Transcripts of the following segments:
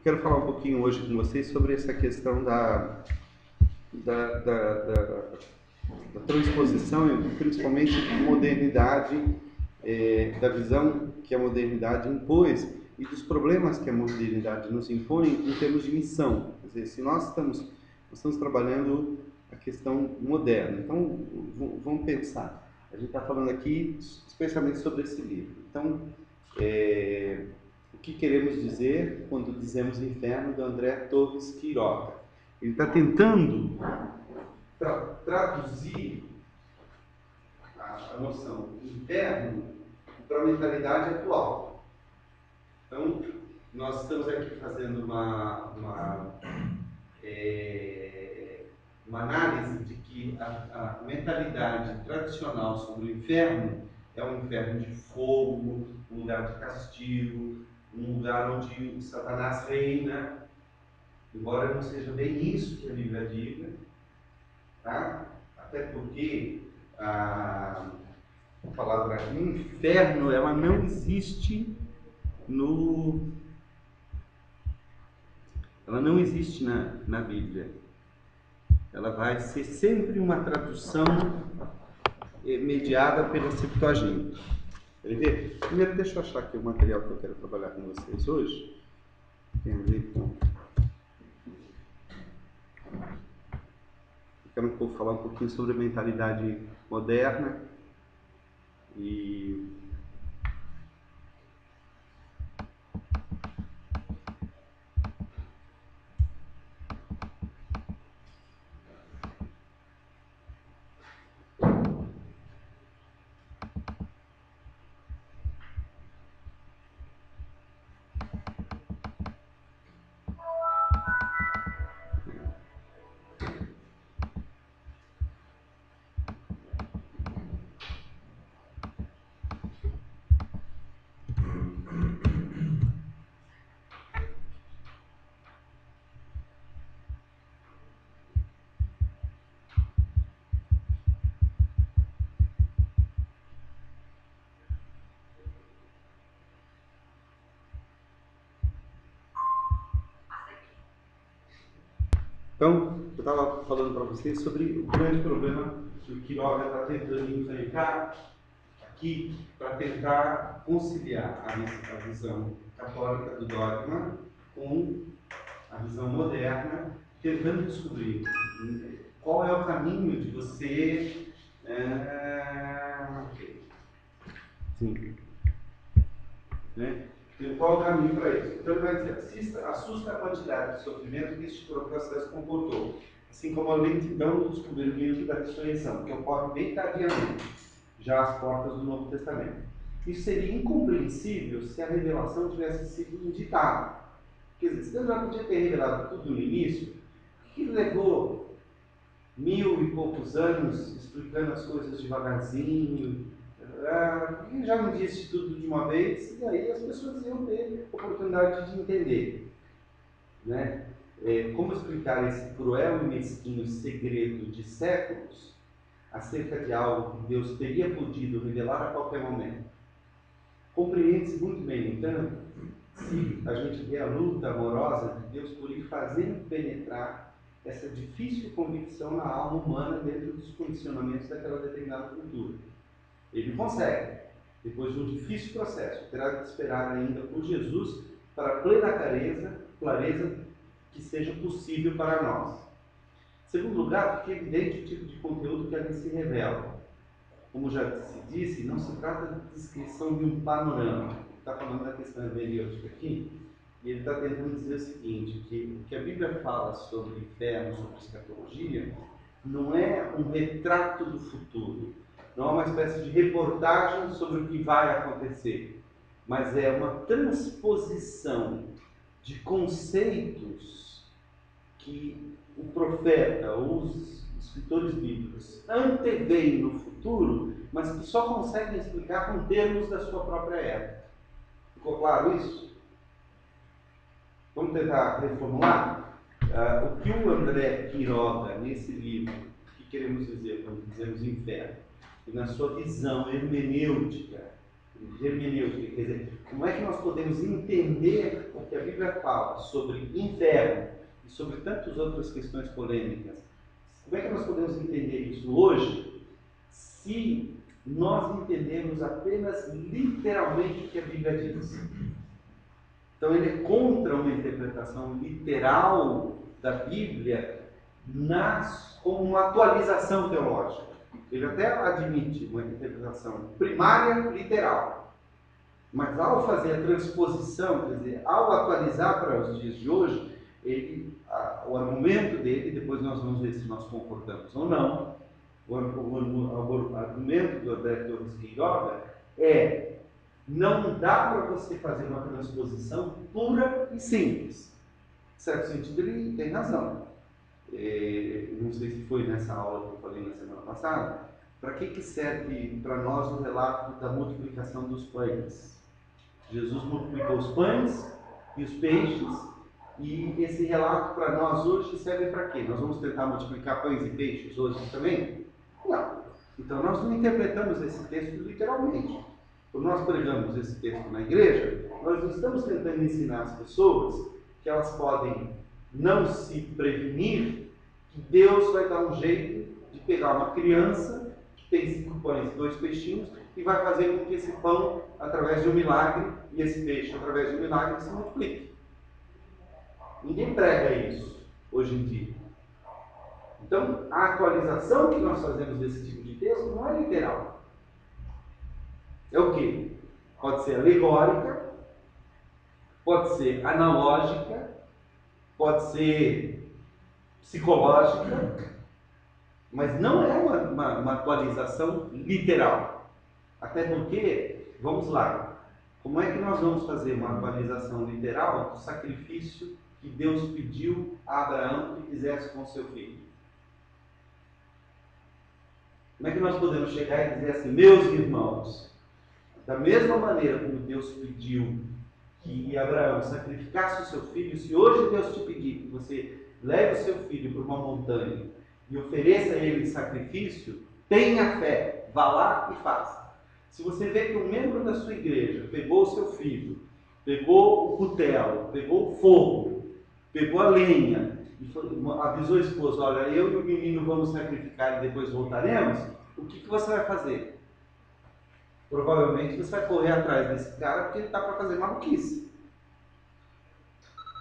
quero falar um pouquinho hoje com vocês sobre essa questão da transposição e principalmente modernidade, da visão que a modernidade impôs e dos problemas que a modernidade nos impõe em termos de missão. Quer dizer, se nós estamos trabalhando a questão moderna, então vamos pensar. A gente está falando aqui especialmente sobre esse livro. Então, o que queremos dizer quando dizemos inferno, do André Torres Queiroga? Ele está tentando traduzir a noção inferno para a mentalidade atual. Então, nós estamos aqui fazendo uma análise de que a mentalidade tradicional sobre o inferno é um inferno de fogo, um lugar de castigo, um lugar onde Satanás reina, embora não seja bem isso que a Bíblia diga, tá? Até porque a palavra inferno, ela não existe ela não existe na Bíblia. Ela vai ser sempre uma tradução mediada pela Septuaginta. Primeiro, deixa eu achar aqui o material que eu quero trabalhar com vocês hoje. Tem a ver com... Eu quero falar um pouquinho sobre a mentalidade moderna e... Então, eu estava falando para vocês sobre o grande problema que o Queiroga está tentando enfrentar aqui para tentar conciliar a visão católica do dogma com a visão moderna, tentando descobrir qual é o caminho de você... Sim. Né? Qual é o caminho para isso? Então ele vai dizer, assusta a quantidade de sofrimento que este processo comportou, assim como a lentidão do descobrimento da ressurreição, que ocorre bem tardiamente, já às portas do Novo Testamento. Isso seria incompreensível se a revelação tivesse sido inditada. Quer dizer, se Deus já podia ter revelado tudo no início, por que levou 1000 e poucos anos explicando as coisas devagarzinho? Porque já não disse tudo de uma vez, e aí as pessoas iam ter oportunidade de entender. Né? Como explicar esse cruel e mesquinho segredo de séculos acerca de algo que Deus teria podido revelar a qualquer momento? Compreende-se muito bem, então, se a gente vê a luta amorosa de Deus por ir fazendo penetrar essa difícil convicção na alma humana dentro dos condicionamentos daquela determinada cultura. Ele consegue, depois de um difícil processo, terá que esperar ainda por Jesus para a plena clareza que seja possível para nós. Em segundo lugar, fica evidente o tipo de conteúdo que ali se revela. Como já se disse, não se trata de descrição de um panorama. Ele está falando da questão hermenêutica aqui, e ele está tentando dizer o seguinte, que o que a Bíblia fala sobre o inferno, sobre escatologia, não é um retrato do futuro, não é uma espécie de reportagem sobre o que vai acontecer, mas é uma transposição de conceitos que o profeta ou os escritores bíblicos anteveem no futuro, mas que só conseguem explicar com termos da sua própria época. Ficou claro isso? Vamos tentar reformular? O que o André Queiroga, nesse livro, o que queremos dizer quando dizemos inferno, e na sua visão hermenêutica, hermenêutica, quer dizer, como é que nós podemos entender o que a Bíblia fala sobre inferno e sobre tantas outras questões polêmicas. Como é que nós podemos entender isso hoje se nós entendemos apenas literalmente o que a Bíblia diz? Então ele é contra uma interpretação literal da Bíblia como uma atualização teológica. Ele até admite uma interpretação primária literal, mas ao fazer a transposição, quer dizer, ao atualizar para os dias de hoje, o argumento dele, depois nós vamos ver se nós concordamos ou não, o argumento do André Torres Queiroga é: não dá para você fazer uma transposição pura e simples. Em certo sentido, ele tem razão. Não sei se foi nessa aula que eu falei na semana passada. Para que serve para nós o relato da multiplicação dos pães? Jesus multiplicou os pães e os peixes, e esse relato para nós hoje serve para quê? Nós vamos tentar multiplicar pães e peixes hoje também? Não. Então nós não interpretamos esse texto literalmente. Quando nós pregamos esse texto na igreja, nós não estamos tentando ensinar as pessoas que elas podem não se prevenir, que Deus vai dar um jeito de pegar uma criança que tem 5 pães e 2 peixinhos e vai fazer com que esse pão, através de um milagre, e esse peixe, através de um milagre, se multiplique. Ninguém prega isso hoje em dia. Então, a atualização que nós fazemos desse tipo de texto não é literal. É o quê? Pode ser alegórica, pode ser analógica, pode ser psicológica, mas não é uma atualização literal. Até porque, vamos lá, como é que nós vamos fazer uma atualização literal do sacrifício que Deus pediu a Abraão que fizesse com seu filho? Como é que nós podemos chegar e dizer assim: meus irmãos, da mesma maneira como Deus pediu que Abraão sacrificasse o seu filho, se hoje Deus te pedir que você leve o seu filho para uma montanha e ofereça a ele sacrifício, tenha fé, vá lá e faça. Se você vê que um membro da sua igreja pegou o seu filho, pegou o cutelo, pegou o fogo, pegou a lenha e avisou a esposa: olha, eu e o menino vamos sacrificar e depois voltaremos, o que você vai fazer? Provavelmente você vai correr atrás desse cara porque ele está para fazer maluquice.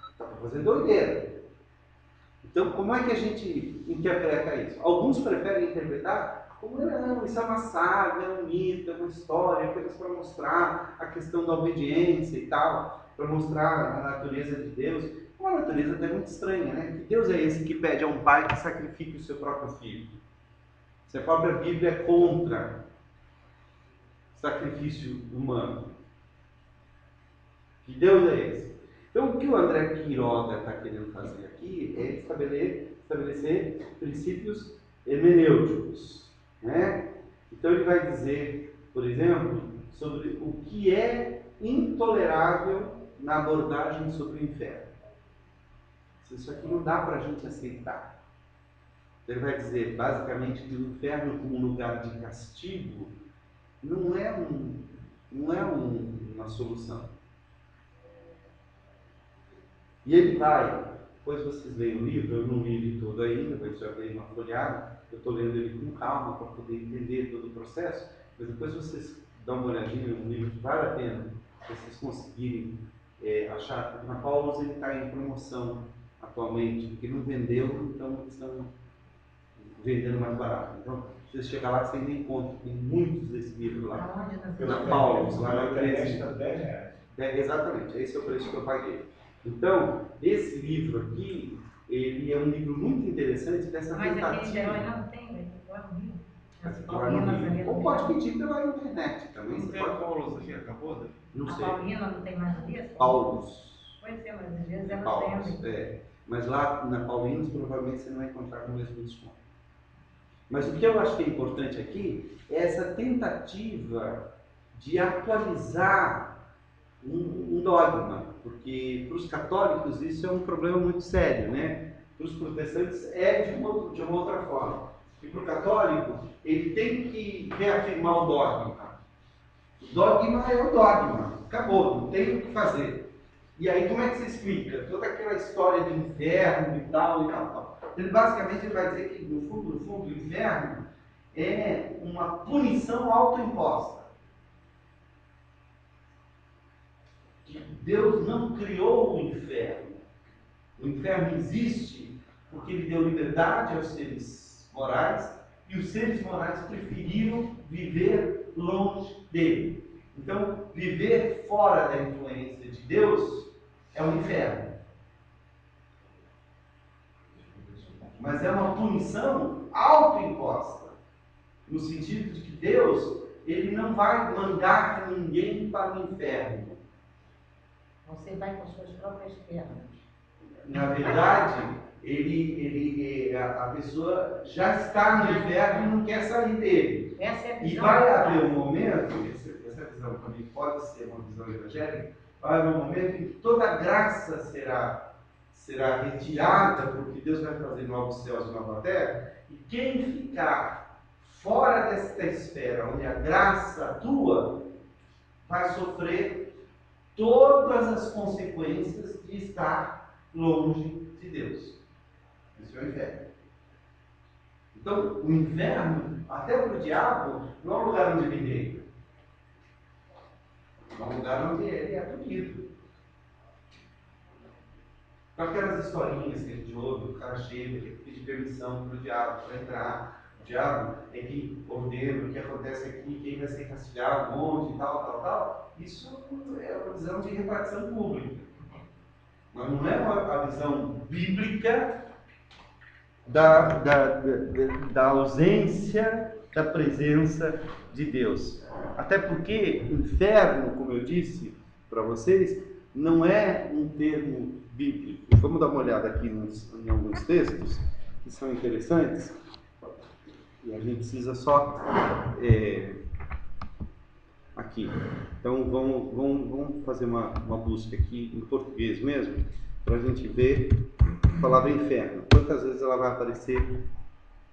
Está para fazer doideira. Então, como é que a gente interpreta isso? Alguns preferem interpretar como: não, isso é uma saga, é um mito, é uma história, apenas para mostrar a questão da obediência e tal, para mostrar a natureza de Deus. Uma natureza até muito estranha, né? Que Deus é esse que pede a um pai que sacrifique o seu próprio filho? Se a própria Bíblia é contra sacrifício humano, que Deus é esse? Então, o que o André Queiroga está querendo fazer aqui é estabelecer princípios hermenêuticos, né? Então, ele vai dizer, por exemplo, sobre o que é intolerável na abordagem sobre o inferno. Isso aqui não dá para a gente aceitar. Ele vai dizer, basicamente, que o inferno como lugar de castigo não é uma solução. E ele vai, depois vocês leem o livro, eu não li ele todo ainda, mas já dei uma folhada, eu estou lendo ele com calma para poder entender todo o processo, mas depois vocês dão uma olhadinha no livro, que vale a pena, se vocês conseguirem achar, porque na Paulus ele está em promoção atualmente, porque não vendeu, então eles estão vendendo mais barato. Então, se você chegar lá, você ainda encontra, tem muitos desse livro lá. Na Paulus, lá na 13. Exatamente, esse é o preço que eu paguei. Então, esse livro aqui, ele é um livro muito interessante dessa tentativa. Mas aqui em Gerói não tem, ou pode pedir pela internet também. Não tem a Paulus aqui, acabou? Né? Não sei. A Paulina não tem mais dias? Paulus. Pois é, mas às vezes ela Paulus, tem. Mas lá na Paulinas provavelmente você não vai encontrar com o mesmo desconto. Mas o que eu acho que é importante aqui é essa tentativa de atualizar um dogma, porque para os católicos isso é um problema muito sério, né? Para os protestantes é de uma outra forma. E para o católico, ele tem que reafirmar o dogma. O dogma é o dogma. Acabou, não tem o que fazer. E aí como é que se explica? Toda aquela história de inferno e tal e tal, tal. Ele basicamente vai dizer que no fundo, o inferno é uma punição autoimposta. Que Deus não criou o inferno. O inferno existe porque ele deu liberdade aos seres morais e os seres morais preferiram viver longe dele. Então, viver fora da influência de Deus é um inferno. Mas é uma punição autoimposta, no sentido de que Deus, ele não vai mandar ninguém para o inferno. Você vai com suas próprias pernas. Na verdade, a pessoa já está no inferno e não quer sair dele. Essa é a E visão. vai haver um momento, essa visão também pode ser uma visão evangélica, vai haver um momento em que toda a graça será retirada, porque Deus vai fazer novos céus e nova terra, e quem ficar fora desta esfera onde a graça atua, vai sofrer todas as consequências de estar longe de Deus. Isso é o inferno. Então, o inferno, até para o diabo, não é um lugar onde ele deita. É um lugar onde ele é punido. Com aquelas historinhas que a gente ouve, o cara chega, tem que pedir permissão para o diabo para entrar. O diabo é que ordena o que acontece aqui, quem vai ser castigado, onde, tal. Isso é uma visão de repartição pública. Mas não é a visão bíblica da ausência da presença de Deus. Até porque inferno, como eu disse para vocês, não é um termo bíblico. Vamos dar uma olhada aqui em alguns textos que são interessantes. E a gente precisa só aqui. Então vamos fazer uma busca aqui em português mesmo, para a gente ver a palavra inferno. Quantas vezes ela vai aparecer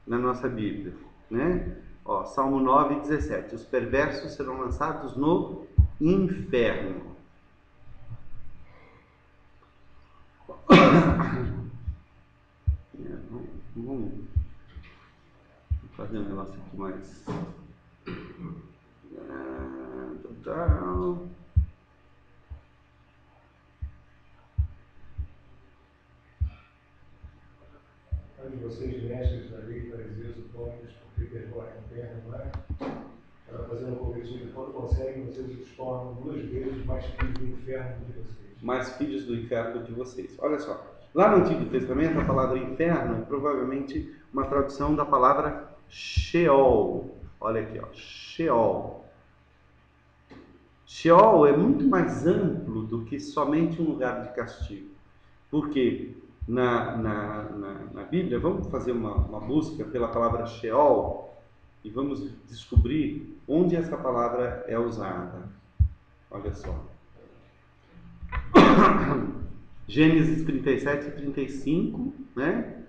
na nossa Bíblia, né? Ó, Salmo 9:17. Os perversos serão lançados no inferno. Vamos fazer um negócio aqui mais. Onde vocês, mestres da lei, fariseus e hipócritas, porque percorrem a terra, não é? Para fazer uma corretiva, quando conseguem, vocês os tornam 2 vezes mais filhos do inferno do que vocês. Mais filhos do inferno do que vocês. Olha só. Lá no Antigo Testamento, a palavra inferno é provavelmente uma tradução da palavra Sheol. Olha aqui, ó. Sheol. Sheol é muito mais amplo do que somente um lugar de castigo. Por quê? Na Bíblia, vamos fazer uma busca pela palavra Sheol e vamos descobrir onde essa palavra é usada. Olha só. Gênesis 37 e 35, né?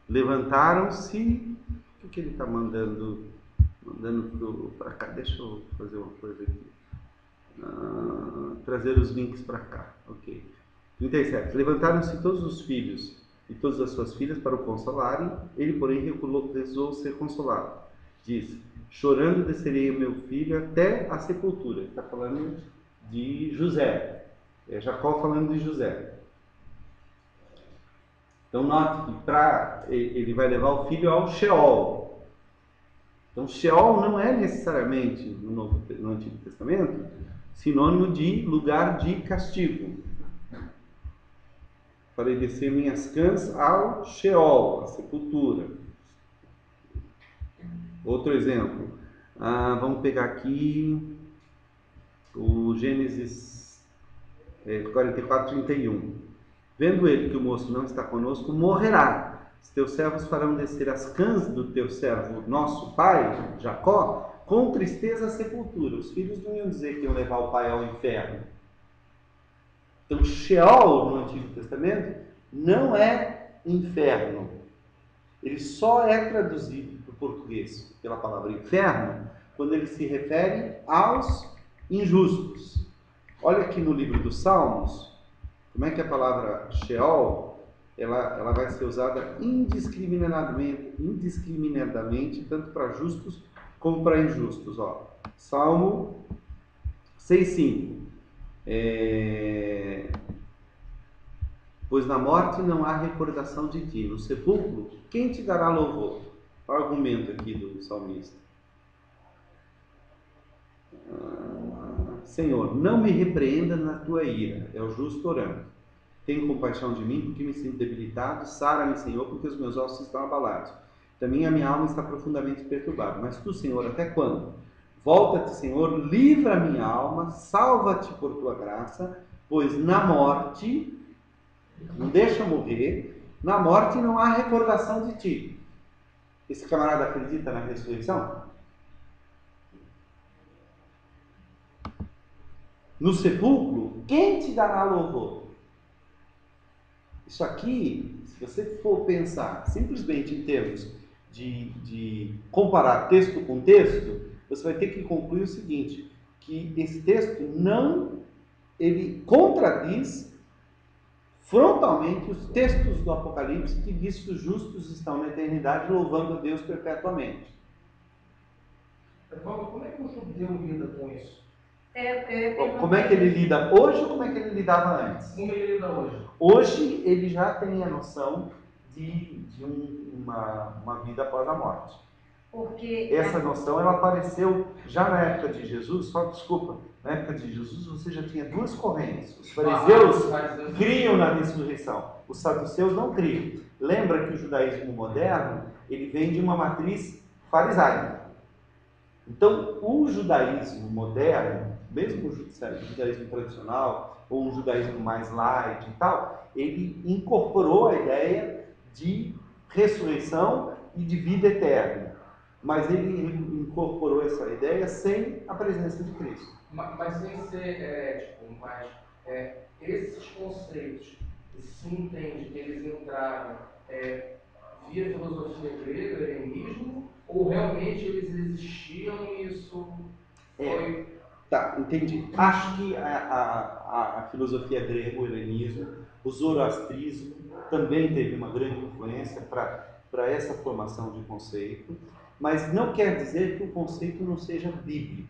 Levantaram-se. O que ele está mandando para cá? Deixa eu fazer uma coisa aqui. Trazer os links para cá. Ok. 37. Levantaram-se todos os filhos e todas as suas filhas para o consolarem. Ele, porém, recusou ser consolado. Diz: chorando descerei o meu filho até a sepultura. Ele está falando de José. É Jacó falando de José. Então note que ele vai levar o filho ao Sheol. Então Sheol não é necessariamente no Antigo Testamento sinônimo de lugar de castigo. Farei descer minhas cãs ao Sheol, a sepultura. Outro exemplo. Vamos pegar aqui o Gênesis 44:31. Vendo ele que o moço não está conosco, morrerá. Os teus servos farão descer as cãs do teu servo, nosso pai, Jacó, com tristeza à sepultura. Os filhos não iam dizer que iam levar o pai ao inferno. Então, Sheol, no Antigo Testamento, não é inferno. Ele só é traduzido para o português pela palavra inferno quando ele se refere aos injustos. Olha aqui no livro dos Salmos, como é que a palavra Sheol, ela vai ser usada indiscriminadamente tanto para justos como para injustos. Ó. Salmo 6,5. Pois na morte não há recordação de ti, no sepulcro, quem te dará louvor? Qual é o argumento aqui do salmista? Senhor, não me repreenda na tua ira, é o justo orando. Tem compaixão de mim, porque me sinto debilitado. Sara-me, Senhor, porque os meus ossos estão abalados. Também a minha alma está profundamente perturbada. Mas tu, Senhor, até quando? Volta-te, Senhor, livra a minha alma, salva-te por tua graça, pois na morte, não deixa morrer, na morte não há recordação de ti. Esse camarada acredita na ressurreição? No sepulcro, quem te dará louvor? Isso aqui, se você for pensar simplesmente em termos de comparar texto com texto, você vai ter que concluir o seguinte, que esse texto ele contradiz frontalmente os textos do Apocalipse que diz que os justos estão na eternidade louvando a Deus perpetuamente. Paulo, como é que o judeu lida com isso? Como é que ele lida hoje ou como é que ele lidava antes? Como ele lida hoje? Hoje ele já tem a noção de uma vida após a morte. Porque essa noção ela apareceu já na época de Jesus, só desculpa, na época de Jesus você já tinha duas correntes. Os fariseus criam na ressurreição, os saduceus não criam. Lembra que o judaísmo moderno ele vem de uma matriz farisaica. Então, o judaísmo moderno, mesmo o judaísmo tradicional, ou um judaísmo mais light e tal, ele incorporou a ideia de ressurreição e de vida eterna. Mas ele incorporou essa ideia sem a presença de Cristo. Mas sem ser esses conceitos, se entende que eles entraram via filosofia grega, helenismo, ou realmente eles existiam e isso foi... Tá, entendi. Acho que a filosofia grega, o helenismo, o zoroastrismo também teve uma grande influência para essa formação de conceito, mas não quer dizer que o conceito não seja bíblico.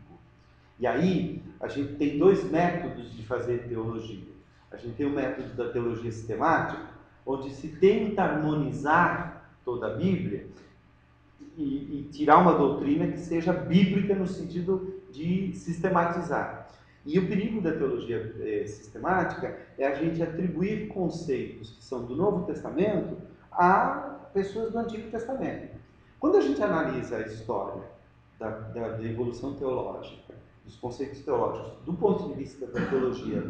E aí, a gente tem dois métodos de fazer teologia. A gente tem o método da teologia sistemática, onde se tenta harmonizar toda a Bíblia e tirar uma doutrina que seja bíblica no sentido de sistematizar. E o perigo da teologia sistemática é a gente atribuir conceitos que são do Novo Testamento a pessoas do Antigo Testamento. Quando a gente analisa a história da evolução teológica, dos conceitos teológicos, do ponto de vista da teologia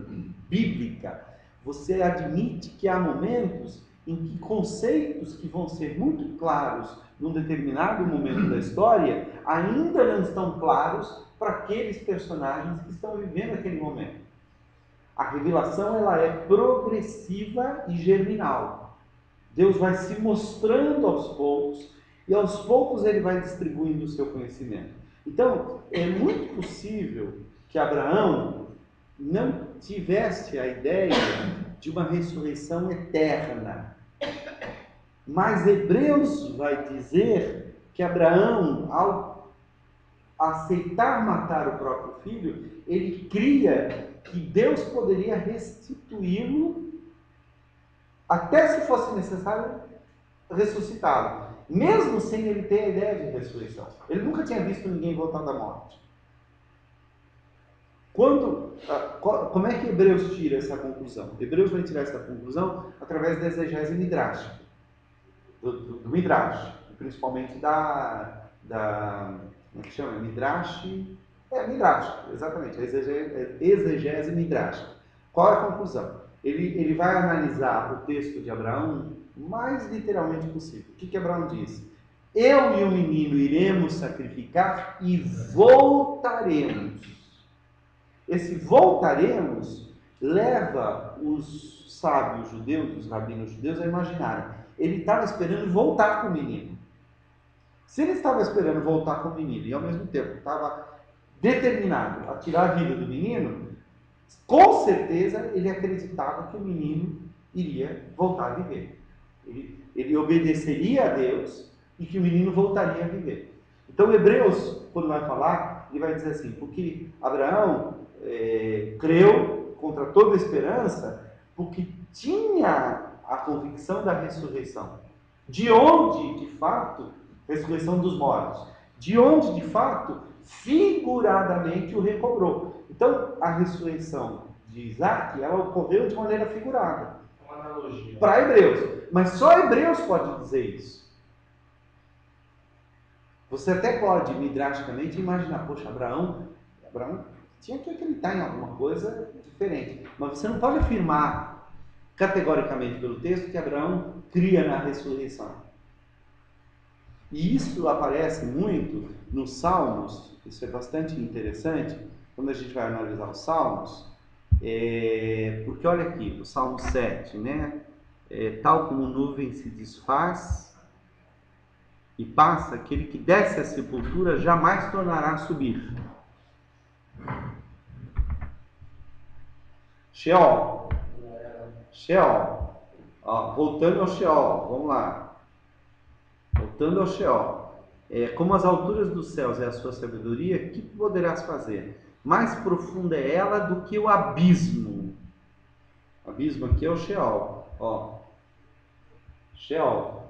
bíblica, você admite que há momentos em que conceitos que vão ser muito claros num determinado momento da história ainda não estão claros para aqueles personagens que estão vivendo aquele momento. A revelação ela é progressiva e germinal. Deus vai se mostrando aos poucos e aos poucos ele vai distribuindo o seu conhecimento. Então, é muito possível que Abraão não tivesse a ideia de uma ressurreição eterna. Mas Hebreus vai dizer que Abraão, ao aceitar matar o próprio filho, ele cria que Deus poderia restituí-lo até, se fosse necessário, ressuscitá-lo, mesmo sem ele ter a ideia de ressurreição. Ele nunca tinha visto ninguém voltar da morte. Como é que Hebreus tira essa conclusão? Hebreus vai tirar essa conclusão através da exegese midrásica, do Midrash, principalmente como é que chama? Midrash, exatamente, a exegese midrásica. Qual é a conclusão? Ele vai analisar o texto de Abraão o mais literalmente possível. O que Abraão diz? Eu e o menino iremos sacrificar e voltaremos. Esse voltaremos leva os sábios judeus, os rabinos judeus a imaginarem. Ele estava esperando voltar com o menino. Se ele estava esperando voltar com o menino e ao mesmo tempo estava determinado a tirar a vida do menino, com certeza ele acreditava que o menino iria voltar a viver. Ele obedeceria a Deus e que o menino voltaria a viver. Então, Hebreus, quando vai falar, ele vai dizer assim, porque Abraão creu contra toda esperança, porque tinha a convicção da ressurreição. De onde, de fato, ressurreição dos mortos, de onde, de fato, figuradamente o recobrou. Então, a ressurreição de Isaac, ela ocorreu de maneira figurada. Uma analogia. Para Hebreus. Mas só Hebreus pode dizer isso. Você até pode, midrasticamente, imaginar, poxa, Abraão tinha que acreditar em alguma coisa diferente. Mas você não pode afirmar categoricamente pelo texto que Abraão cria na ressurreição. E isso aparece muito nos Salmos, isso é bastante interessante, quando a gente vai analisar os Salmos, porque olha aqui, o Salmo 7, né? Tal como nuvem se desfaz e passa, aquele que desce à sepultura jamais tornará a subir. Sheol. Voltando ao Sheol, vamos lá. Voltando ao Sheol. Como as alturas dos céus é a sua sabedoria, que poderás fazer? Mais profunda é ela do que o abismo. O abismo aqui é o Sheol. Sheol.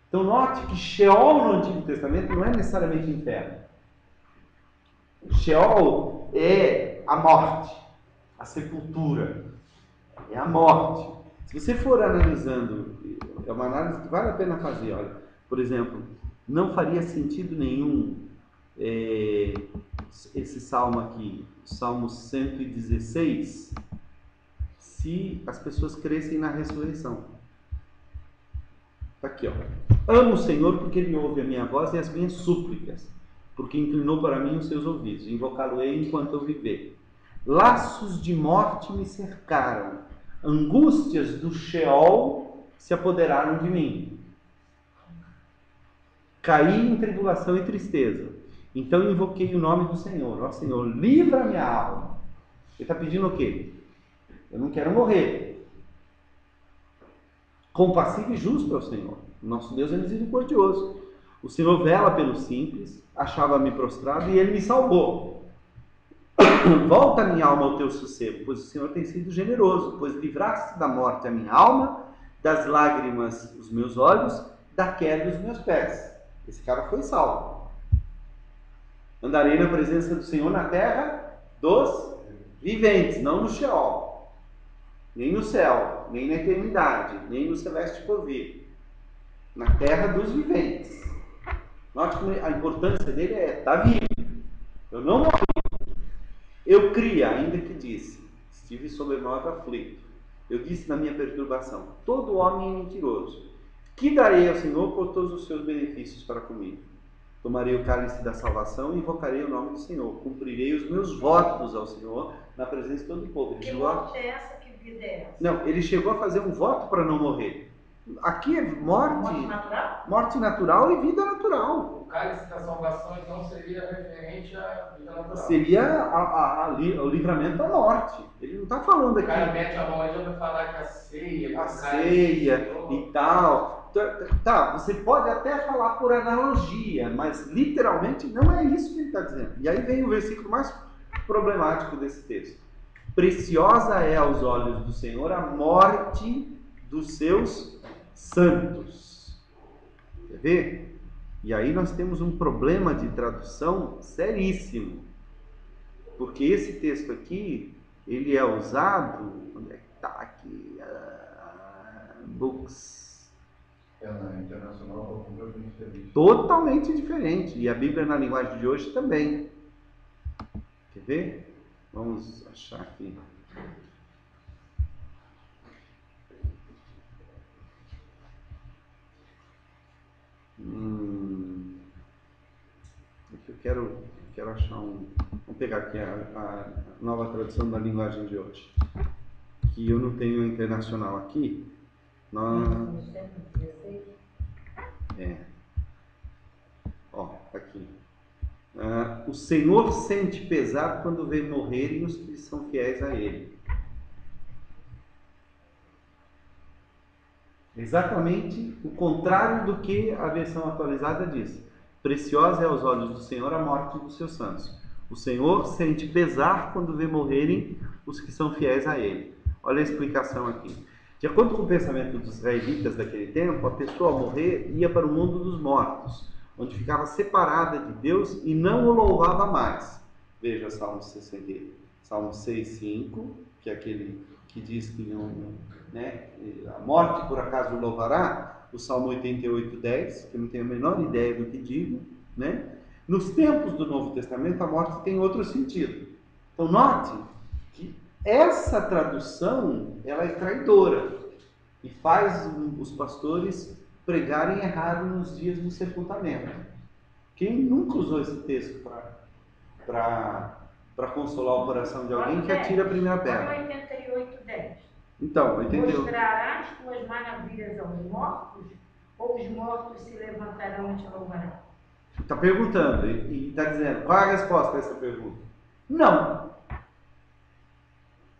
Então note que Sheol no Antigo Testamento não é necessariamente inferno. Sheol é a morte, a sepultura, é a morte. Se você for analisando, é uma análise que vale a pena fazer. Olha, por exemplo, não faria sentido nenhum esse salmo aqui, Salmo 116, se as pessoas crescem na ressurreição. Está aqui, ó. Amo o Senhor porque Ele ouve a minha voz e as minhas súplicas, porque inclinou para mim os seus ouvidos. Invocá-lo-ei enquanto eu viver. Laços de morte me cercaram, angústias do Sheol se apoderaram de mim. Caí em tribulação e tristeza. Então invoquei o nome do Senhor. Ó Senhor, livra minha alma. Ele está pedindo o quê? Eu não quero morrer. Compassivo e justo é o Senhor. Nosso Deus é misericordioso. O Senhor vela pelos simples, achava-me prostrado e Ele me salvou. Volta minha alma ao teu sossego, pois o Senhor tem sido generoso, pois livraste da morte a minha alma, das lágrimas os meus olhos, da queda os meus pés. Esse cara foi salvo. Andarei na presença do Senhor na terra dos viventes, não no Sheol, nem no céu, nem na eternidade, nem no celeste por vir. Na terra dos viventes. Note como a importância dele é estar vivo. Eu não morri. Eu cria, ainda que disse, estive sobremodo aflito. Eu disse na minha perturbação, todo homem é mentiroso. Que darei ao Senhor por todos os seus benefícios para comigo? Tomarei o cálice da salvação e invocarei o nome do Senhor. Cumprirei os meus votos ao Senhor na presença de todo o povo. Que morte é essa? Que vida é essa? Não, ele chegou a fazer um voto para não morrer. Aqui é morte natural? Morte natural e vida natural. O cálice da salvação, então, seria referente à vida natural. Seria o livramento da morte. Ele não está falando aqui. O cara mete a mão aí já vai falar que a ceia. A ceia e tal. Tá, você pode até falar por analogia, mas literalmente não é isso que ele está dizendo. E aí vem o versículo mais problemático desse texto. Preciosa é aos olhos do Senhor a morte dos seus santos. Quer ver? E aí nós temos um problema de tradução seríssimo. Porque esse texto aqui, ele é usado... Onde é que está aqui? Books. Na internacional é completamente diferente. Totalmente diferente. E a Bíblia na linguagem de hoje também. Quer ver? Vamos achar aqui. Eu quero achar um... Vamos pegar aqui a nova tradução da linguagem de hoje. Que eu não tenho internacional aqui. Ó, aqui. O Senhor sente pesar quando vê morrerem os que são fiéis a Ele. Exatamente o contrário do que a versão atualizada diz. Preciosa é aos olhos do Senhor a morte dos seus santos. O Senhor sente pesar quando vê morrerem os que são fiéis a Ele. Olha a explicação aqui. De acordo com o pensamento dos israelitas daquele tempo, a pessoa ao morrer ia para o mundo dos mortos, onde ficava separada de Deus e não o louvava mais. Veja Salmo 60, Salmo 6:5, que é aquele que diz que não, né, a morte por acaso o louvará. O Salmo 88:10, que eu não tenho a menor ideia do que digo, né? Nos tempos do Novo Testamento, a morte tem outro sentido. Então, note que essa tradução, ela é traidora e faz os pastores pregarem errado nos dias do sepultamento. Quem nunca usou esse texto para consolar o coração de alguém, que atira a primeira pedra? 88:10. Então, 88. Mostrarás tuas maravilhas aos mortos, ou os mortos se levantarão e te louvarão? Está perguntando e está dizendo, qual é a resposta a essa pergunta? Não.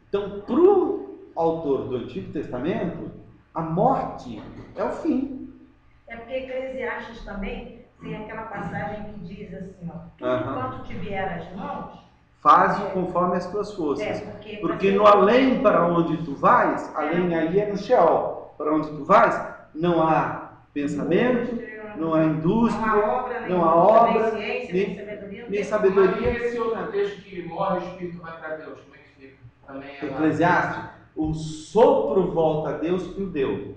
Então, para o autor do Antigo Testamento, a morte é o fim. É porque Eclesiastes também tem aquela passagem que diz assim, ó, tudo quanto te vier às mãos, faz conforme as tuas forças. Porque no você além para onde tu vais, além aí é no Sheol. Para onde tu vais, não há pensamento, não há indústria, não há obra, nem sabedoria. E esse outro texto que morre o espírito vai para Deus, como é que fica? Também é Eclesiastes, o sopro volta a Deus que o deu.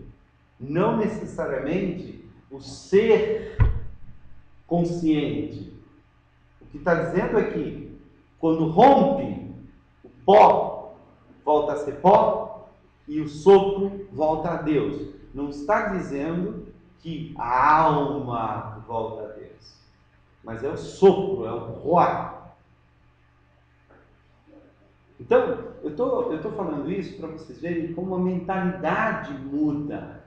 Não necessariamente o ser consciente. O que está dizendo aqui, quando rompe, o pó volta a ser pó e o sopro volta a Deus. Não está dizendo que a alma volta a Deus, mas é o sopro, é o ruach. Então, eu tô falando isso para vocês verem como a mentalidade muda.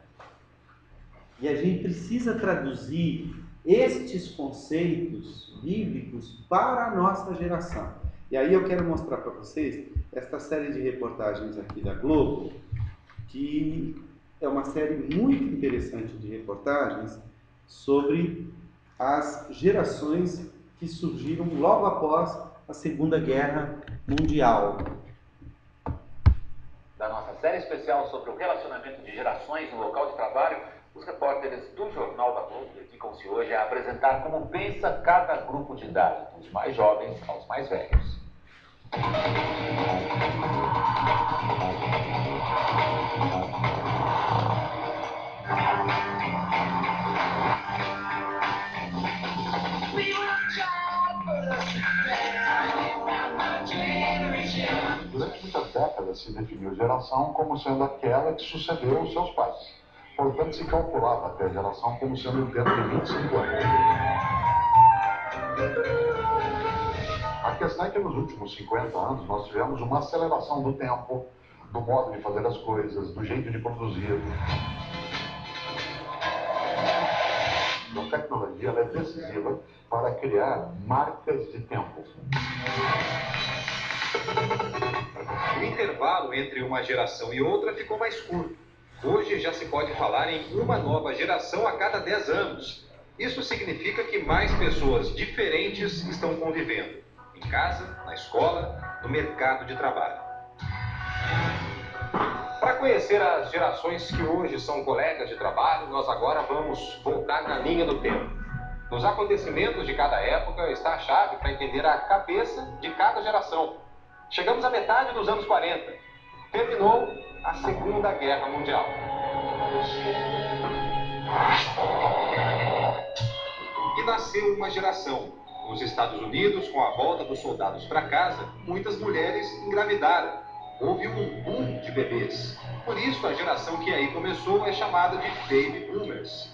E a gente precisa traduzir estes conceitos bíblicos para a nossa geração. E aí eu quero mostrar para vocês esta série de reportagens aqui da Globo, que é uma série muito interessante de reportagens sobre as gerações que surgiram logo após a Segunda Guerra Mundial. Da nossa série especial sobre o relacionamento de gerações no local de trabalho, os repórteres do Jornal da Globo dedicam-se hoje a apresentar como pensa cada grupo de idade, dos mais jovens aos mais velhos. Durante muitas décadas se definiu geração como sendo aquela que sucedeu os seus pais. Portanto, se calculava até a geração como sendo um tempo de 25 anos. A questão é que nos últimos 50 anos nós tivemos uma aceleração do tempo, do modo de fazer as coisas, do jeito de produzir. A tecnologia ela é decisiva para criar marcas de tempo. O intervalo entre uma geração e outra ficou mais curto. Hoje já se pode falar em uma nova geração a cada 10 anos. Isso significa que mais pessoas diferentes estão convivendo. Em casa, na escola, no mercado de trabalho. Para conhecer as gerações que hoje são colegas de trabalho, nós agora vamos voltar na linha do tempo. Nos acontecimentos de cada época está a chave para entender a cabeça de cada geração. Chegamos à metade dos anos 40. Terminou a Segunda Guerra Mundial. E nasceu uma geração. Nos Estados Unidos, com a volta dos soldados para casa, muitas mulheres engravidaram. Houve um boom de bebês. Por isso, a geração que aí começou é chamada de Baby Boomers.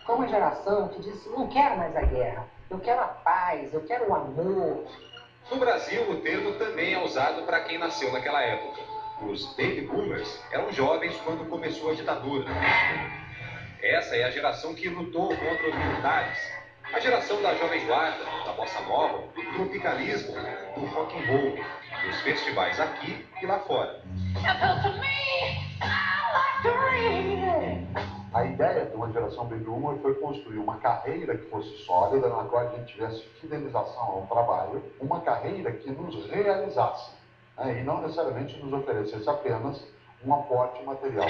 Como a geração que disse, não quero mais a guerra, eu quero a paz, eu quero o amor. No Brasil, o termo também é usado para quem nasceu naquela época. Os Baby Boomers eram jovens quando começou a ditadura. Essa é a geração que lutou contra os militares. A geração da Jovem Guarda, da Bossa Nova, do tropicalismo, do rock and roll, dos festivais aqui e lá fora. A ideia de uma geração Baby Boomer foi construir uma carreira que fosse sólida, na qual a gente tivesse fidelização ao trabalho, uma carreira que nos realizasse, né? E não necessariamente nos oferecesse apenas um aporte material.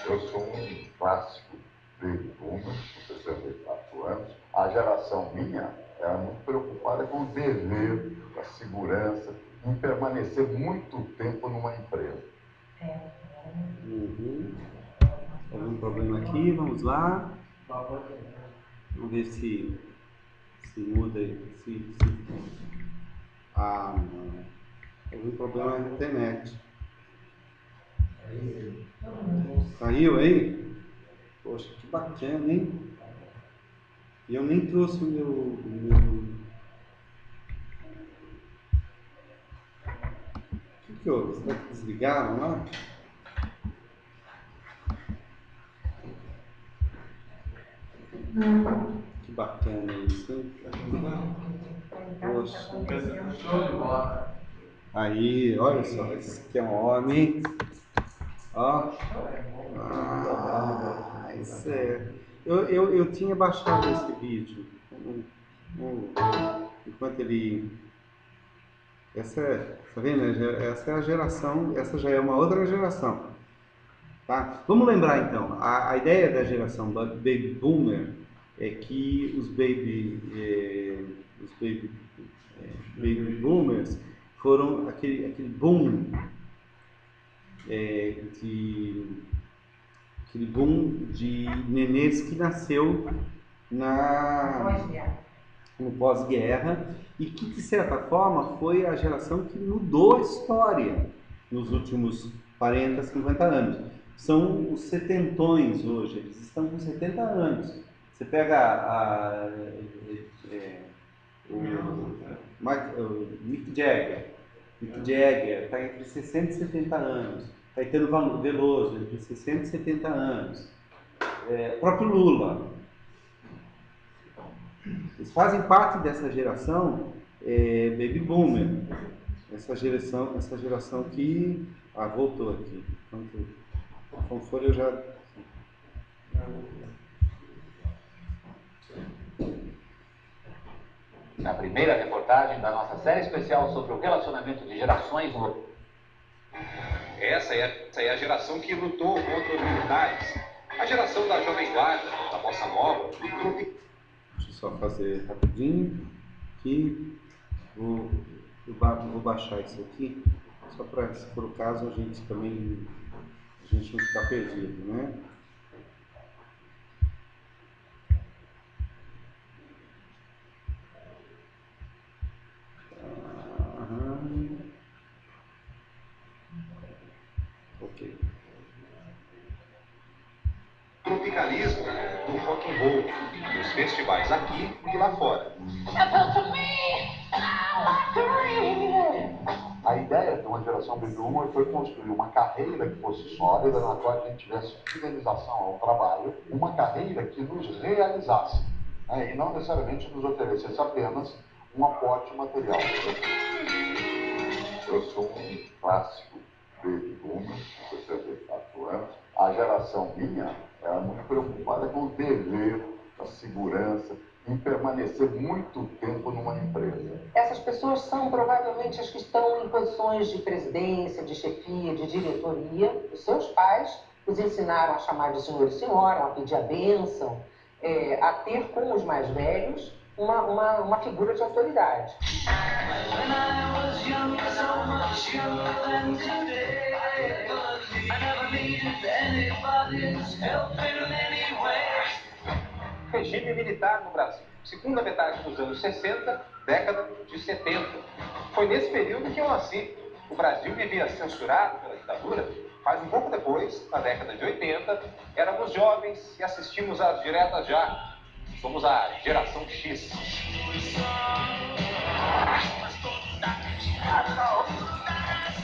Eu sou um clássico Baby Boomer, com 64 anos. A geração minha era muito preocupada com o dever, com a segurança, em permanecer muito tempo numa empresa. Algum problema aqui? Vamos lá. Vamos ver se muda. Ah, não. Algum problema na internet. Saiu aí? Poxa, que bacana, hein? E eu nem trouxe o meu... O que houve? Será que desligaram lá? Que bacana isso, hein? Poxa. Show de bola. Aí, olha só, esse aqui é um homem. Ó. Isso é. Eu tinha baixado esse vídeo. Enquanto ele. Tá vendo? Essa é a geração, essa já é uma outra geração. Tá? Vamos lembrar então, a ideia da geração Baby Boomer é que os Baby Boomers foram aquele boom, aquele boom de nenês que nasceu no pós-guerra e que, de certa forma, foi a geração que mudou a história nos últimos 40, 50 anos. São os setentões hoje, eles estão com 70 anos. Você pega o Mick Jagger está entre 60 e 70 anos. Caetano Veloso, entre 60 e 70 anos. O próprio Lula. Eles fazem parte dessa geração Baby Boomer. Essa geração que... Ah, voltou aqui. Com folha eu já... Na primeira reportagem da nossa série especial sobre o relacionamento de gerações no... Essa é a geração que lutou contra os militares. A geração da Jovem Guarda, da Bossa Nova, do tropicalismo. Deixa eu só fazer rapidinho aqui. Vou baixar isso aqui, só para, se for o caso, a gente não ficar perdido, né? Ok. Tropicalismo, do rock and roll, dos festivais aqui e lá fora. A ideia de uma geração Baby Boomer foi construir uma carreira que fosse sólida, na qual a gente tivesse fidelização ao trabalho, uma carreira que nos realizasse, né? E não necessariamente nos oferecesse apenas um aporte material. Eu sou um clássico Baby Boomer, com 64 anos. A geração minha era muito preocupada com o dever, com a segurança, em permanecer muito tempo numa empresa. Essas pessoas são provavelmente as que estão em posições de presidência, de chefia, de diretoria. Os seus pais os ensinaram a chamar de senhor e senhora, a pedir a bênção, a ter com os mais velhos uma figura de autoridade. Regime militar no Brasil. Segunda metade dos anos 60, década de 70. Foi nesse período que eu nasci. O Brasil vivia censurado pela ditadura, mas um pouco depois, na década de 80, éramos jovens e assistimos às diretas já. Somos a geração X.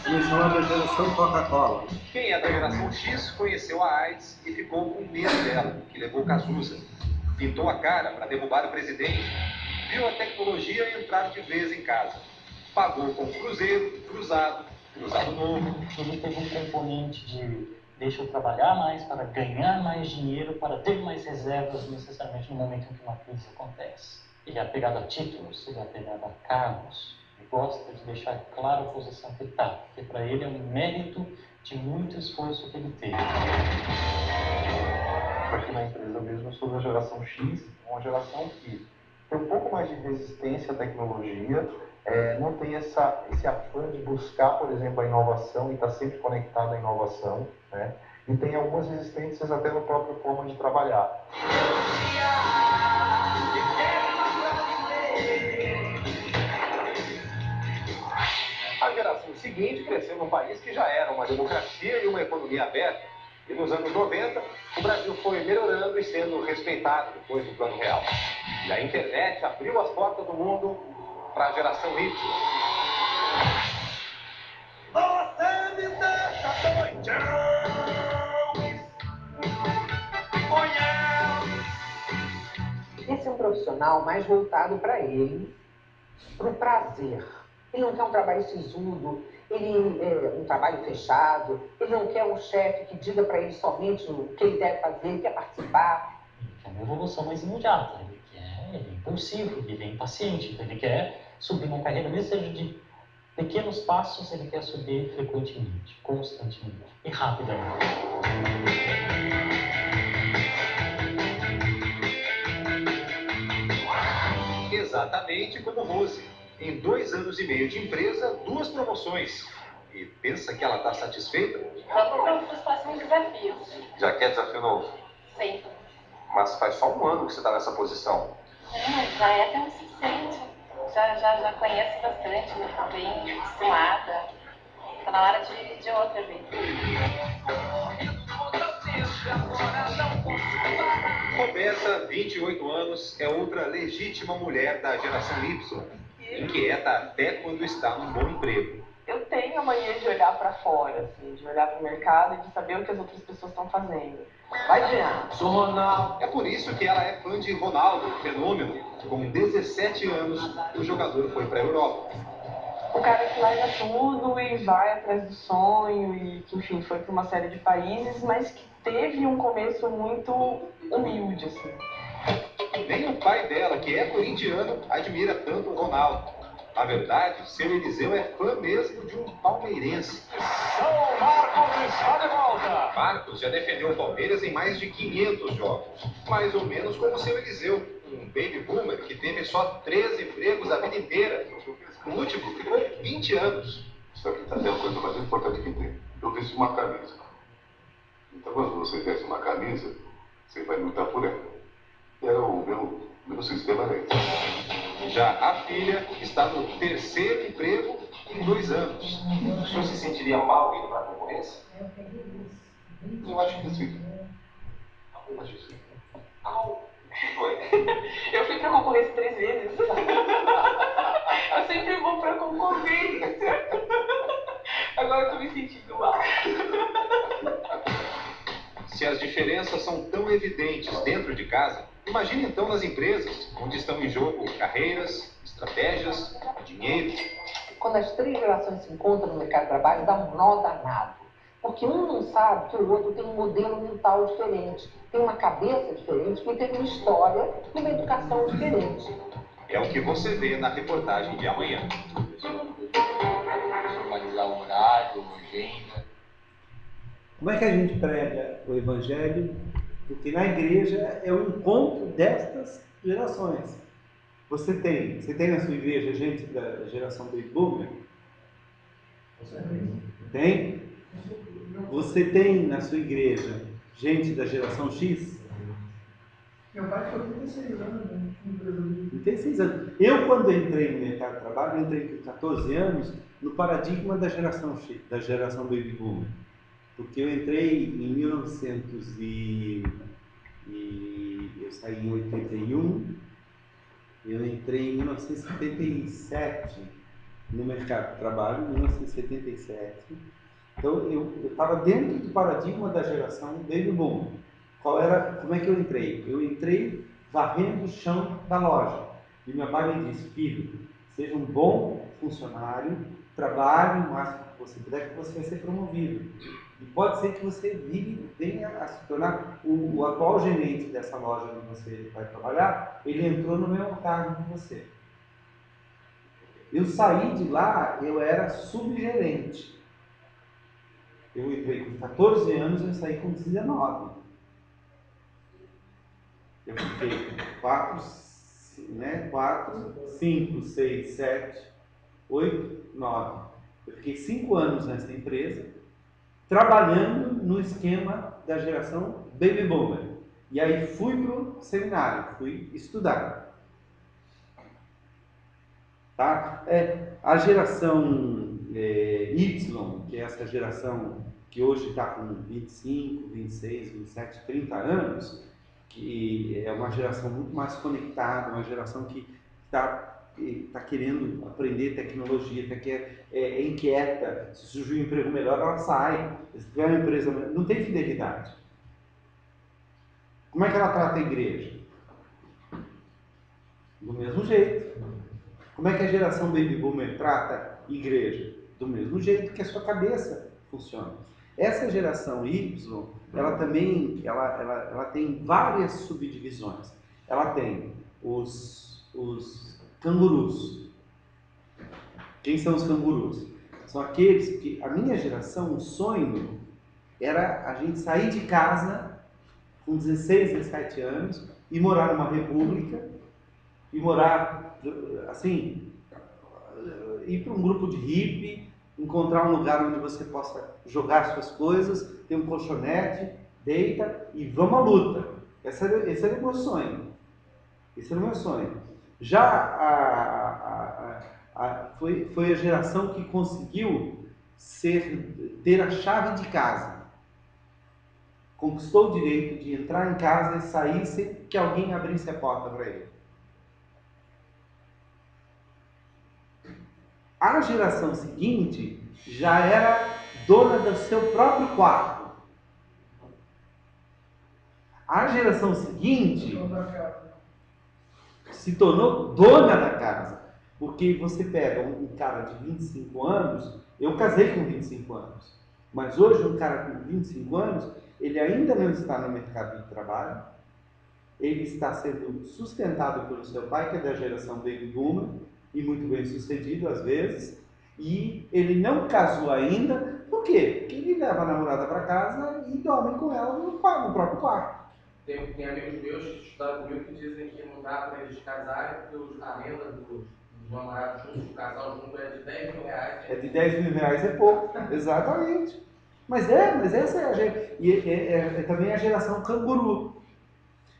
Eles são da geração Coca-Cola. Quem é da geração X conheceu a AIDS e ficou com medo dela, que levou Cazuza. pintou a cara para derrubar o presidente, viu a tecnologia entrar de vez em casa. Pagou com cruzeiro, cruzado novo. Ele teve um componente de deixa eu trabalhar mais para ganhar mais dinheiro, para ter mais reservas necessariamente no momento em que uma crise acontece. Ele é apegado a títulos, ele é apegado a cargos. Ele gosta de deixar claro a posição que está, porque para ele é um mérito de muito esforço que ele teve. Aqui na empresa mesmo eu sou da geração X, uma geração que tem um pouco mais de resistência à tecnologia, não tem esse afã de buscar, por exemplo, a inovação e estar sempre conectado à inovação, né? E tem algumas resistências até na própria forma de trabalhar. A geração seguinte cresceu num país que já era uma democracia e uma economia aberta. E nos anos 90, o Brasil foi melhorando e sendo respeitado depois do Plano Real. E a internet abriu as portas do mundo para a geração Y. Você me deixa doidão. Esse é um profissional mais voltado para ele, para o prazer. Ele não quer um trabalho sisudo, um trabalho fechado, ele não quer um chefe que diga para ele somente o que ele deve fazer, ele quer participar. Ele quer uma evolução mais imediata, ele é impulsivo, ele é impaciente, então ele quer subir na carreira, mesmo seja de pequenos passos, ele quer subir frequentemente, constantemente e rapidamente. Exatamente como Rose. Em 2 anos e meio de empresa, 2 promoções. E pensa que ela está satisfeita? Vamos para os próximos desafios. Já quer desafio novo? Sim. Mas faz só 1 ano que você está nessa posição. Mas já é até um suficiente. Já conheço bastante, já estou bem acostumada. Está na hora de outra vez. Roberta, 28 anos, é outra legítima mulher da geração Y. Inquieta até quando está num bom emprego. Eu tenho a mania de olhar para fora, assim, de olhar para o mercado e de saber o que as outras pessoas estão fazendo. Vai vendo, sou Ronaldo. É por isso que ela é fã de Ronaldo, fenômeno. Com 17 anos, o jogador foi para a Europa. O cara que larga tudo e vai atrás do sonho e que, enfim, foi para uma série de países, mas que teve um começo muito humilde, assim. Nem o pai dela, que é corintiano, admira tanto o Ronaldo. Na verdade, seu Eliseu é fã mesmo de um palmeirense. São Marcos está de volta. Marcos já defendeu o Palmeiras em mais de 500 jogos. Mais ou menos como seu Eliseu, um baby boomer que teve só 3 empregos a vida inteira. O último ficou 20 anos. Isso aqui está sendo a coisa mais importante que tem. Eu visto uma camisa. Então, quando você veste uma camisa, você vai lutar por ela. O meu sistema é esse. Já a filha está no 3º emprego em 2 anos. O senhor se sentiria mal indo para a concorrência? Eu acho que sim. Eu acho que sim. O que foi? Eu fui para a concorrência 3 vezes. Eu sempre vou para a concorrência. Agora eu estou me sentindo mal. Se as diferenças são tão evidentes dentro de casa, imagine então nas empresas, onde estão em jogo carreiras, estratégias, dinheiro. Quando as 3 gerações se encontram no mercado de trabalho, dá um nó danado. Porque um não sabe que o outro tem um modelo mental diferente, tem uma cabeça diferente, e tem uma história e uma educação diferente. É o que você vê na reportagem de amanhã. Organizar o horário, a agenda. Como é que a gente prega o Evangelho? Porque na igreja é o encontro destas gerações. Você tem na sua igreja gente da geração Baby Boomer? Tem? Você tem na sua igreja gente da geração X? Meu pai ficou 36 anos, né? 36 anos. Eu, quando entrei no mercado de trabalho, entrei com 14 anos no paradigma da geração X, da geração Baby Boomer. Porque eu entrei em 1900 e eu saí em 81, eu entrei em 1977 no mercado de trabalho, em 1977. Então eu estava dentro do paradigma da geração Baby Boom. Como é que eu entrei? Eu entrei varrendo o chão da loja. E meu pai me disse: filho, seja um bom funcionário, trabalhe o máximo que você puder, que você vai ser promovido. E pode ser que você venha a se tornar o atual gerente dessa loja onde você vai trabalhar, ele entrou no mesmo cargo que você. Eu saí de lá, eu era subgerente. Eu entrei com 14 anos e eu saí com 19. Eu fiquei 4, 5, 6, 7, 8, 9. Eu fiquei 5 anos nessa empresa, trabalhando no esquema da geração Baby Boomer. E aí fui para o seminário, fui estudar. Tá? A geração Y, que é essa geração que hoje está com 25, 26, 27, 30 anos, que é uma geração muito mais conectada, uma geração que está querendo aprender tecnologia, é inquieta. Se surgir um emprego melhor, ela sai. Se tiver uma empresa, não tem fidelidade. Como é que ela trata a igreja? Do mesmo jeito. Como é que a geração Baby Boomer trata a igreja? Do mesmo jeito que a sua cabeça funciona. Essa geração Y, ela também ela tem várias subdivisões. Ela tem os cangurus. Quem são os cangurus? São aqueles que, a minha geração, o sonho era a gente sair de casa com 16, 17 anos e morar numa república e morar, assim, ir para um grupo de hippie, encontrar um lugar onde você possa jogar suas coisas, ter um colchonete, deita e vamos à luta. Esse era o meu sonho. Esse era o meu sonho. Já foi a geração que conseguiu ter a chave de casa. Conquistou o direito de entrar em casa e sair sem que alguém abrisse a porta para ele. A geração seguinte já era dona do seu próprio quarto. A geração seguinte se tornou dona da casa. Porque você pega um cara de 25 anos, eu casei com 25 anos, mas hoje um cara com 25 anos, ele ainda não está no mercado de trabalho, ele está sendo sustentado pelo seu pai, que é da geração Baby Boomer, e muito bem sucedido às vezes, e ele não casou ainda, por quê? Porque ele leva a namorada para casa e dorme com ela no próprio quarto. Tem amigos meus que estudaram comigo que dizem que não dá para eles casarem porque a renda dos namorados juntos, do casal junto é de 10 mil reais. É de 10 mil reais é pouco, exatamente. Mas essa é também a geração canguru.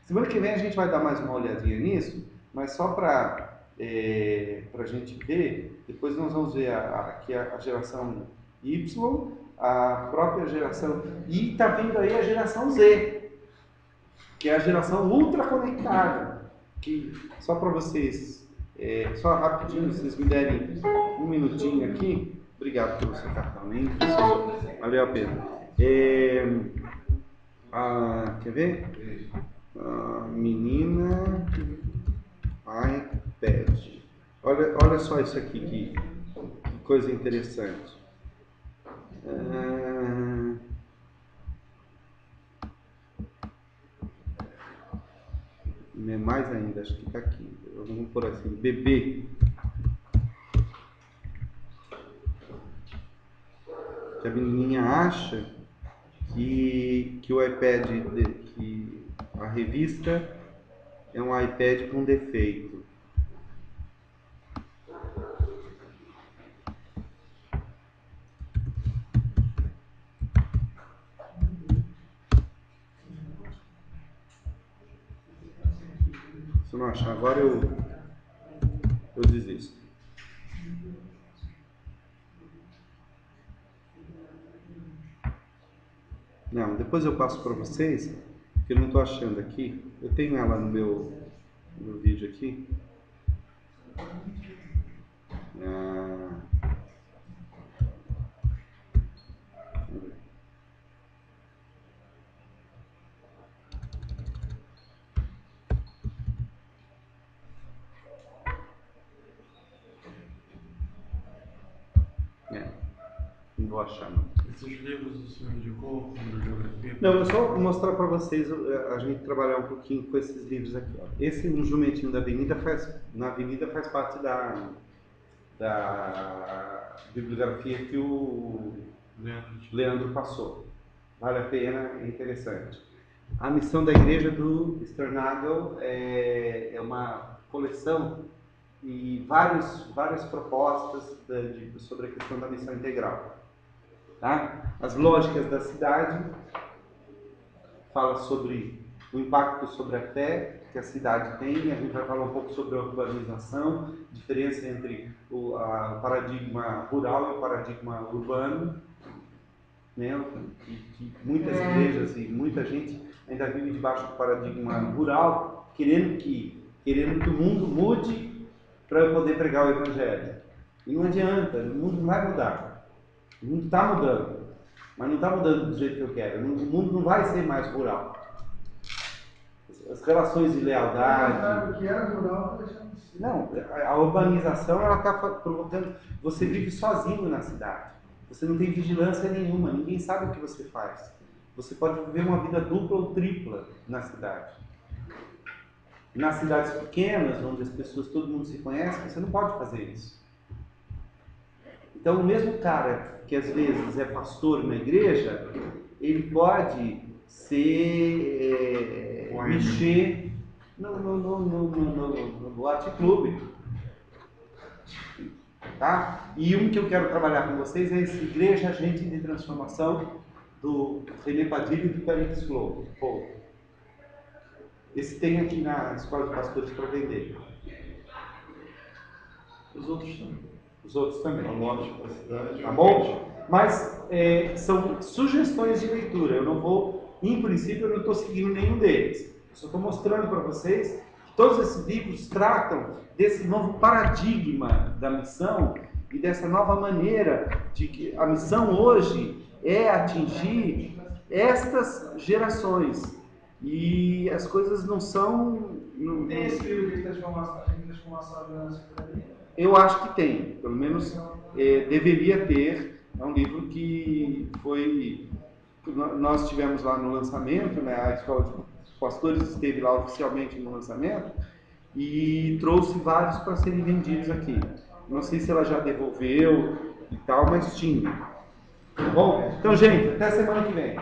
Semana que vem a gente vai dar mais uma olhadinha nisso, mas só para a gente ver, depois nós vamos ver aqui a geração Y, a própria geração, e está vindo aí a geração Z, que é a geração ultra conectada, que só para vocês, só rapidinho, vocês me derem um minutinho aqui, obrigado pelo seu cartão, nem preciso, valeu a pena. Quer ver? A menina iPad. Olha só isso aqui, que coisa interessante. Mais ainda, acho que está aqui. Vamos por assim, bebê. Que a menininha acha que o iPad, que a revista é um iPad com defeito. Se não achar agora, eu desisto. Não, depois eu passo para vocês, que eu não estou achando aqui. Eu tenho ela no meu vídeo aqui. vou achando. Esses livros o senhor indicou como bibliografia? Não, eu só vou mostrar para vocês a gente trabalhar um pouquinho com esses livros aqui. Ó. Esse Um Jumentinho da Avenida faz parte da bibliografia que o Leandro passou. Vale a pena, é interessante. A Missão da Igreja do Sternagel é uma coleção e várias propostas sobre a questão da missão integral. Tá? As Lógicas da Cidade fala sobre o impacto sobre a fé que a cidade tem. A gente vai falar um pouco sobre a urbanização, diferença entre o paradigma rural e o paradigma urbano, né? Que muitas igrejas e muita gente ainda vive debaixo do paradigma rural, querendo que o mundo mude para eu poder pregar o evangelho. E não adianta, o mundo não vai mudar. O mundo está mudando, mas não está mudando do jeito que eu quero. O mundo não vai ser mais rural. As relações de lealdade. O que era rural está deixando de ser. Não, a urbanização ela está provocando. Você vive sozinho na cidade. Você não tem vigilância nenhuma. Ninguém sabe o que você faz. Você pode viver uma vida dupla ou tripla na cidade. Nas cidades pequenas, onde as pessoas, todo mundo se conhece, você não pode fazer isso. Então, o mesmo cara que às vezes é pastor na igreja, ele pode mexer no boate clube. Tá? E um que eu quero trabalhar com vocês é esse Igreja Agente de Transformação do René Padilha e do Félix Flow. Esse tem aqui na Escola de Pastores para vender. Os outros também. Os outros também. A Lógica da Cidade. Tá bom? Mas são sugestões de leitura. Eu não vou, em princípio, eu não estou seguindo nenhum deles. Eu só estou mostrando para vocês que todos esses livros tratam desse novo paradigma da missão e dessa nova maneira de que a missão hoje é atingir estas gerações. E as coisas não são... Tem esse livro de transformação da cidadania? Eu acho que tem, pelo menos deveria ter. É um livro que foi... Nós tivemos lá no lançamento, né? A Escola de Pastores esteve lá oficialmente no lançamento e trouxe vários para serem vendidos aqui. Não sei se ela já devolveu e tal, mas tinha. Tá bom? Então, gente, até semana que vem.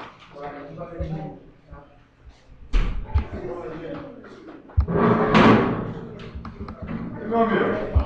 Meu amigo.